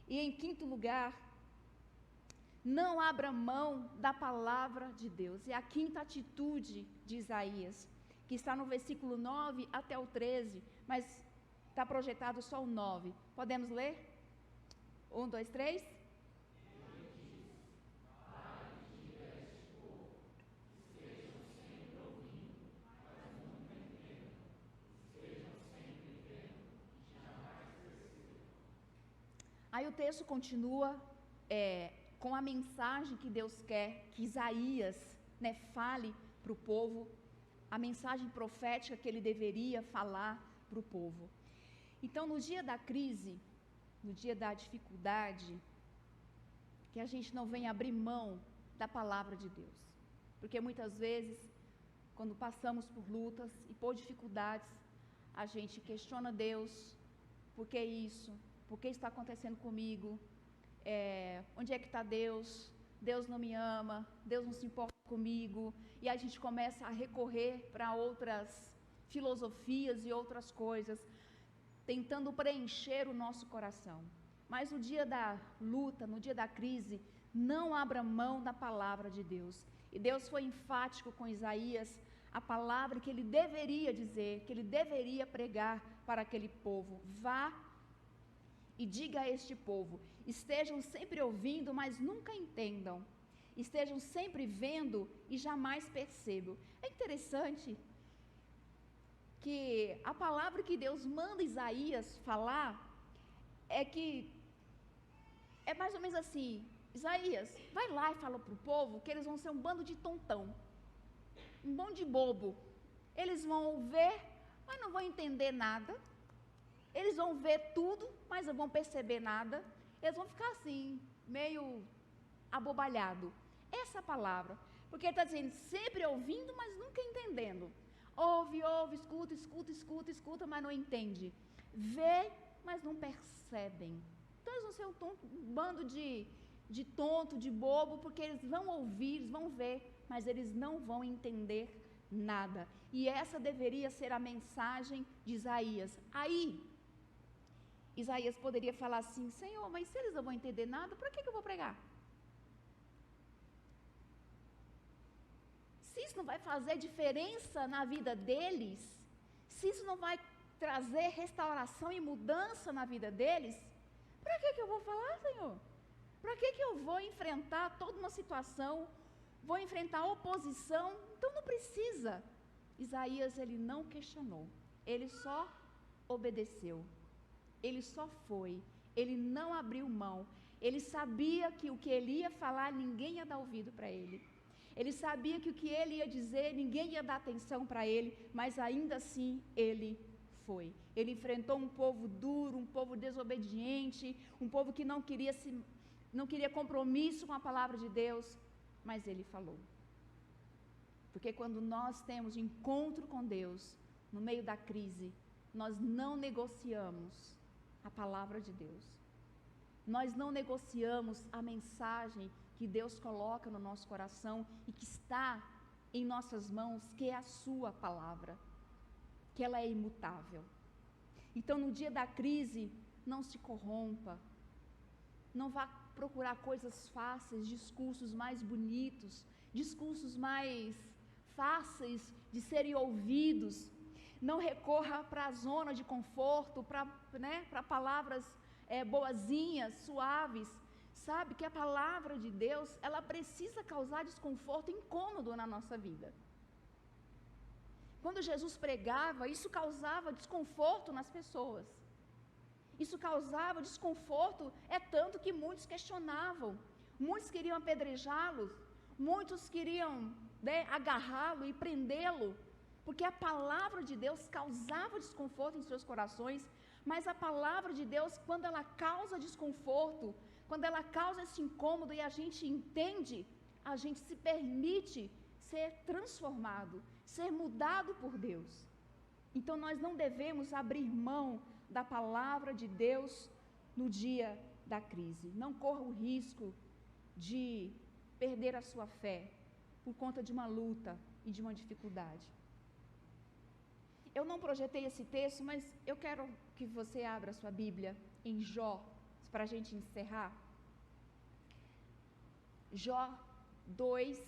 E em quinto lugar, não abra mão da palavra de Deus. É a quinta atitude de Isaías, que está no versículo 9 até o 13, mas está projetado só o 9. Podemos ler? 1, 2, 3. Aí o texto continua com a mensagem que Deus quer que Isaías, fale para o povo, a mensagem profética que ele deveria falar para o povo. Então, no dia da crise, no dia da dificuldade, que a gente não venha abrir mão da palavra de Deus, porque muitas vezes, quando passamos por lutas e por dificuldades, a gente questiona Deus: por que isso? Por que está acontecendo comigo? Onde é que está Deus? Deus não me ama, Deus não se importa comigo, e a gente começa a recorrer para outras filosofias e outras coisas, tentando preencher o nosso coração. Mas no dia da luta, no dia da crise, não abra mão da palavra de Deus. E Deus foi enfático com Isaías, a palavra que ele deveria dizer, que ele deveria pregar para aquele povo: vá e diga a este povo, estejam sempre ouvindo, mas nunca entendam, estejam sempre vendo e jamais percebam. É interessante que a palavra que Deus manda Isaías falar é mais ou menos assim: Isaías, vai lá e fala para o povo que eles vão ser um bando de tontão, um bando de bobo, eles vão ver, mas não vão entender nada, eles vão ver tudo, mas não vão perceber nada, eles vão ficar assim, meio abobalhado. Essa palavra, porque ele está dizendo, sempre ouvindo, mas nunca entendendo. Ouve, escuta, mas não entende. Vê, mas não percebem. Então eles vão ser um bando de tonto, de bobo, porque eles vão ouvir, eles vão ver, mas eles não vão entender nada. E essa deveria ser a mensagem de Isaías. Aí, Isaías poderia falar assim: Senhor, mas se eles não vão entender nada, para que eu vou pregar? Se isso não vai fazer diferença na vida deles, se isso não vai trazer restauração e mudança na vida deles, para que eu vou falar, Senhor? Para que eu vou enfrentar toda uma situação, vou enfrentar oposição? Então não precisa. Isaías, ele não questionou, ele só obedeceu, ele só foi, ele não abriu mão. Ele sabia que o que ele ia falar, ninguém ia dar ouvido para ele. Ele sabia que o que ele ia dizer, ninguém ia dar atenção para ele, mas ainda assim ele foi. Ele enfrentou um povo duro, um povo desobediente, um povo que não queria compromisso com a palavra de Deus, mas ele falou. Porque quando nós temos encontro com Deus, no meio da crise, nós não negociamos a palavra de Deus. Nós não negociamos a mensagem que Deus coloca no nosso coração e que está em nossas mãos, que é a sua palavra, que ela é imutável. Então, no dia da crise, não se corrompa, não vá procurar coisas fáceis, discursos mais bonitos, discursos mais fáceis de serem ouvidos. Não recorra para a zona de conforto, para palavras boazinhas, suaves. Sabe que a palavra de Deus, ela precisa causar desconforto, incômodo na nossa vida. Quando Jesus pregava, isso causava desconforto nas pessoas. Isso causava desconforto, tanto que muitos questionavam, muitos queriam apedrejá-lo, muitos queriam agarrá-lo e prendê-lo, porque a palavra de Deus causava desconforto em seus corações. Mas a palavra de Deus, quando ela causa desconforto, quando ela causa esse incômodo e a gente entende, a gente se permite ser transformado, ser mudado por Deus. Então nós não devemos abrir mão da palavra de Deus no dia da crise. Não corra o risco de perder a sua fé por conta de uma luta e de uma dificuldade. Eu não projetei esse texto, mas eu quero que você abra sua Bíblia em Jó, para a gente encerrar. Jó 2,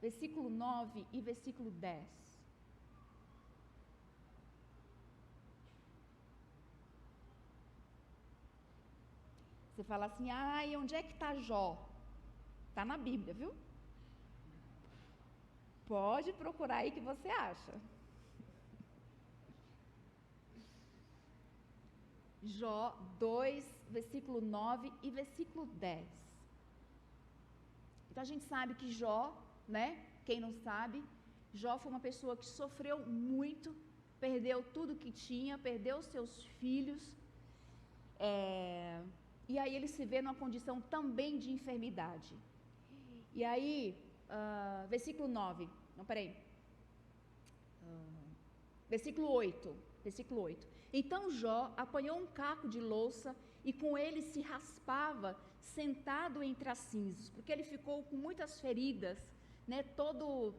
versículo 9 e versículo 10. Você fala assim, e onde é que está Jó? Está na Bíblia, viu? Pode procurar aí que você acha. Jó 2, versículo 9 e versículo 10. Então a gente sabe que Jó, né? Quem não sabe, Jó foi uma pessoa que sofreu muito, perdeu tudo que tinha, perdeu seus filhos, e aí ele se vê numa condição também de enfermidade. E aí, versículo 9, não, peraí, versículo 8. Então Jó apanhou um caco de louça e com ele se raspava, sentado entre as cinzas, porque ele ficou com muitas feridas, né, todo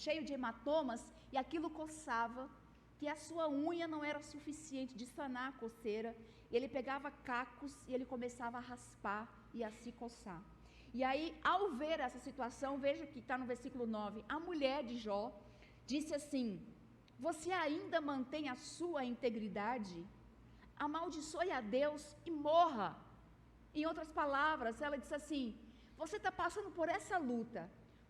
cheio de hematomas, e aquilo coçava, que a sua unha não era suficiente de sanar a coceira. Ele pegava cacos e ele começava a raspar e a se coçar. E aí, ao ver essa situação, veja que está no versículo 9, a mulher de Jó disse assim, você ainda mantém a sua integridade? Amaldiçoe a Deus e morra. Em outras palavras, ela disse assim, você está passando por essa luta,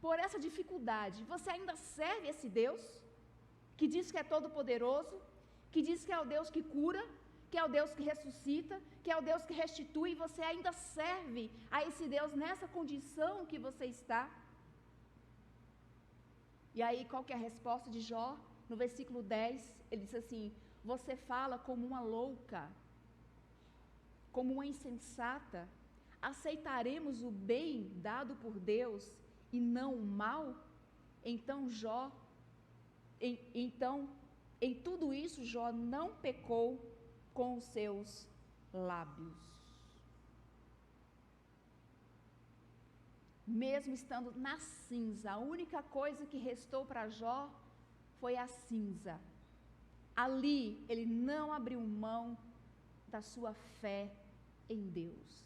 por essa dificuldade, você ainda serve esse Deus, que diz que é todo poderoso, que diz que é o Deus que cura, que é o Deus que ressuscita, que é o Deus que restitui, e você ainda serve a esse Deus nessa condição que você está? E aí, qual que é a resposta de Jó? No versículo 10, ele diz assim, você fala como uma louca, como uma insensata, aceitaremos o bem dado por Deus e não o mal? Então Jó, em tudo isso Jó não pecou com os seus lábios. Mesmo estando na cinza, a única coisa que restou para Jó foi a cinza. Ali ele não abriu mão da sua fé em Deus.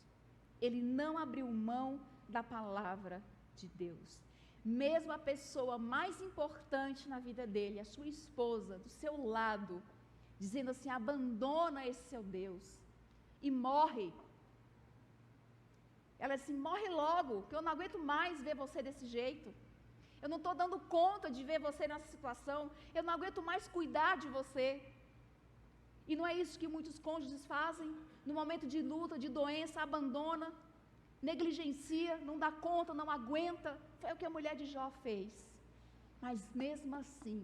Ele não abriu mão da palavra de Deus. Mesmo a pessoa mais importante na vida dele, a sua esposa, do seu lado, dizendo assim, abandona esse seu Deus e morre. Ela disse, morre logo, que eu não aguento mais ver você desse jeito. Eu não estou dando conta de ver você nessa situação, eu não aguento mais cuidar de você. E não é isso que muitos cônjuges fazem, no momento de luta, de doença, abandona, negligencia, não dá conta, não aguenta. Foi o que a mulher de Jó fez. Mas mesmo assim,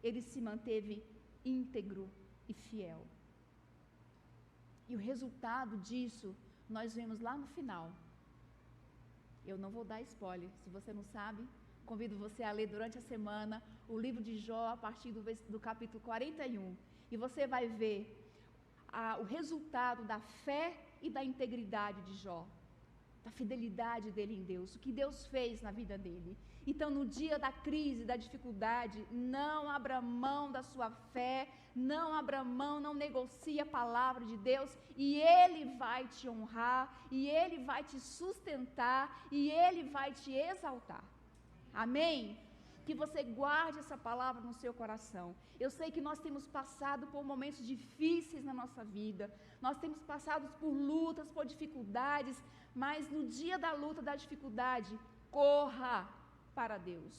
ele se manteve íntegro e fiel. E o resultado disso, nós vemos lá no final. Eu não vou dar spoiler, se você não sabe, convido você a ler durante a semana o livro de Jó a partir do capítulo 41. E você vai ver o resultado da fé e da integridade de Jó, da fidelidade dele em Deus, o que Deus fez na vida dele. Então, no dia da crise, da dificuldade, não abra mão da sua fé, não abra mão, não negocie a palavra de Deus, e Ele vai te honrar, e Ele vai te sustentar, e Ele vai te exaltar. Amém? Que você guarde essa palavra no seu coração. Eu sei que nós temos passado por momentos difíceis na nossa vida, nós temos passado por lutas, por dificuldades, mas no dia da luta, da dificuldade, corra para Deus.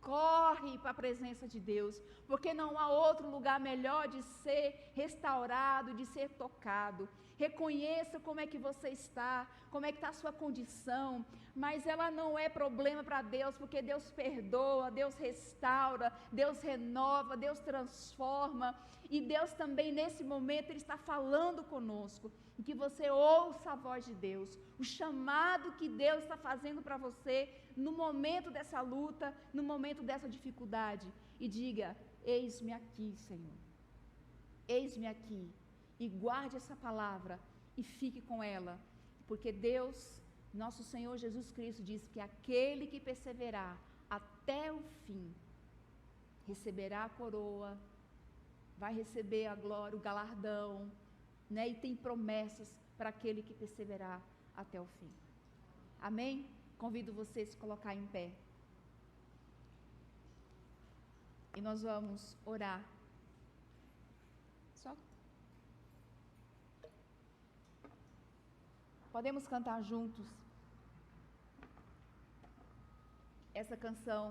Corre para a presença de Deus, porque não há outro lugar melhor de ser restaurado, de ser tocado. Reconheça como é que você está, como é que está a sua condição, mas ela não é problema para Deus, porque Deus perdoa, Deus restaura, Deus renova, Deus transforma, e Deus também nesse momento Ele está falando conosco, e que você ouça a voz de Deus, o chamado que Deus está fazendo para você no momento dessa luta, no momento dessa dificuldade, e diga, eis-me aqui, Senhor, eis-me aqui, e guarde essa palavra, e fique com ela, porque Deus, nosso Senhor Jesus Cristo, diz que aquele que perseverar até o fim, receberá a coroa, vai receber a glória, o galardão, né? E tem promessas para aquele que perseverar até o fim. Amém? Convido você a se colocar em pé. E nós vamos orar. Só podemos cantar juntos essa canção,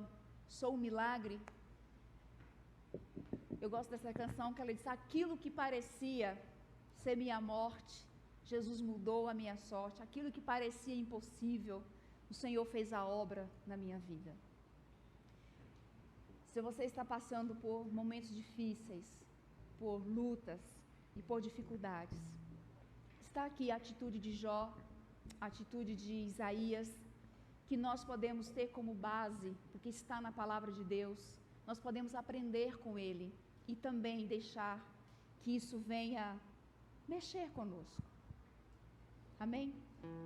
Sou um Milagre. Eu gosto dessa canção que ela diz: aquilo que parecia ser minha morte, Jesus mudou a minha sorte. Aquilo que parecia impossível, o Senhor fez a obra na minha vida. Se você está passando por momentos difíceis, por lutas e por dificuldades, está aqui a atitude de Jó, a atitude de Isaías, que nós podemos ter como base, porque está na palavra de Deus. Nós podemos aprender com ele e também deixar que isso venha mexer conosco. Amém?